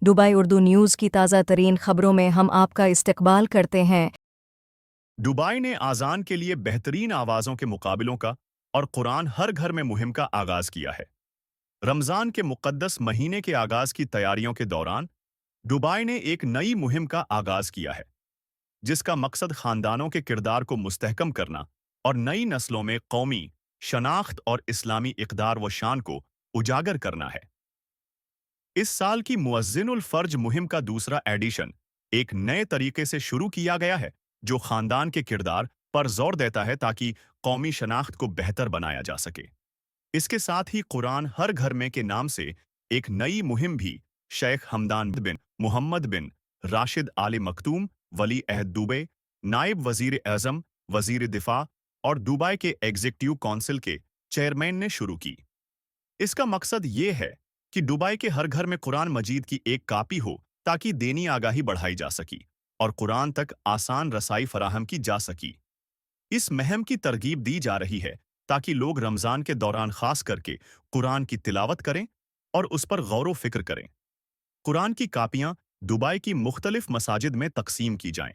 Dubai Urdu news की ताज़ा तरीन खबरों में हम आपका इस्तकबाल करते हैं। दुबई ने आज़ान के लिए बेहतरीन आवाज़ों के मुकाबलों का और कुरान हर घर में मुहिम का आगाज़ किया है। रमज़ान के मुक़द्दस महीने के आगाज़ की तैयारियों के दौरान दुबई ने एक नई मुहिम का आगाज़ किया है, जिसका मकसद ख़ानदानों के किरदार को मुस्तहकम करना और नई नस्लों में कौमी शनाख्त और इस्लामी इक़दार व शान को उजागर करना है। इस साल की मुअज़्ज़िनुल फ़र्ज मुहिम का दूसरा एडिशन एक नए तरीके से शुरू किया गया है, जो ख़ानदान के किरदार पर ज़ोर देता है ताकि कौमी शनाख्त को बेहतर बनाया जा सके। इसके साथ ही कुरान हर घर में के नाम से एक नई मुहिम भी शेख हमदान बिन मोहम्मद बिन राशिद आल मखतूम वली अहद दुबई, नायब वज़ीर आज़म, वज़ीर दिफ़ा और दुबई के एग्जीक्यूटिव काउंसिल के चेयरमैन ने शुरू की। इसका मकसद ये है कि दुबई के हर घर में कुरान मजीद की एक कापी हो ताकि दीनी आगाही बढ़ाई जा सकी और कुरान तक आसान रसाई फराहम की जा सकी। इस मुहिम की तरगीब दी जा रही है ताकि लोग रमज़ान के दौरान खास करके कुरान की तिलावत करें और उस पर गौर व फिक्र करें। कुरान की कापियां दुबई की मुख्तलिफ मसाजिद में तकसीम की जाएं।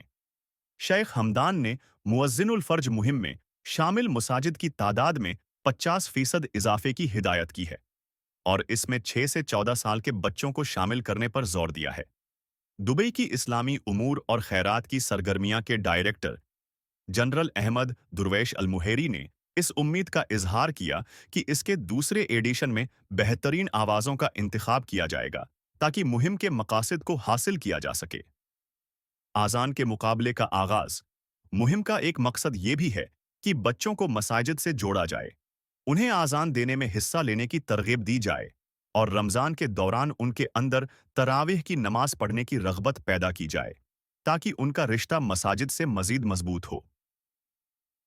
शेख हमदान ने मुअज़्ज़िनुल फ़र्ज मुहिम में शामिल मसाजिद की तादाद में 50% इजाफे की हिदायत की है और इसमें 6 से 14 साल के बच्चों को शामिल करने पर जोर दिया है। दुबई की इस्लामी उमूर और खैरात की सरगर्मियां के डायरेक्टर जनरल अहमद दुर्वेश अलमुहेरी ने इस उम्मीद का इजहार किया कि इसके दूसरे एडिशन में बेहतरीन आवाज़ों का इंतखाब किया जाएगा ताकि मुहिम के मकासद को हासिल किया जा सके। आज़ान के मुकाबले का आगाज़ मुहिम का एक मकसद ये भी है कि बच्चों को मसाजिद से जोड़ा जाए, उन्हें आज़ान देने में हिस्सा लेने की तरगीब दी जाए और रमज़ान के दौरान उनके अंदर तरावीह की नमाज पढ़ने की रग़बत पैदा की जाए ताकि उनका रिश्ता मसाजिद से मज़ीद मजबूत हो।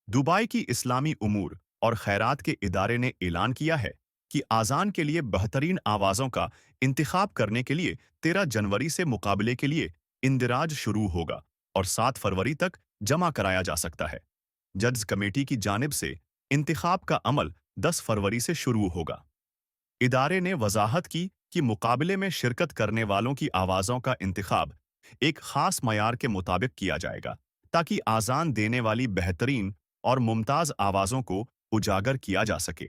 दुबई की इस्लामी उमूर और खैरात के इदारे ने ऐलान किया है कि आज़ान के लिए बेहतरीन आवाज़ों का इंतखाब करने के लिए 13 जनवरी से मुकाबले के लिए इंदिराज शुरू होगा और 7 फरवरी तक जमा कराया जा सकता है। जज कमेटी की जानिब से इंतखाब का अमल 10 फरवरी से शुरू होगा। इदारे ने वजाहत की कि मुकाबले में शिरकत करने वालों की आवाज़ों का इंतखाब एक ख़ास मयार के मुताबिक किया जाएगा ताकि आज़ान देने वाली बेहतरीन और मुमताज़ आवाज़ों को उजागर किया जा सके।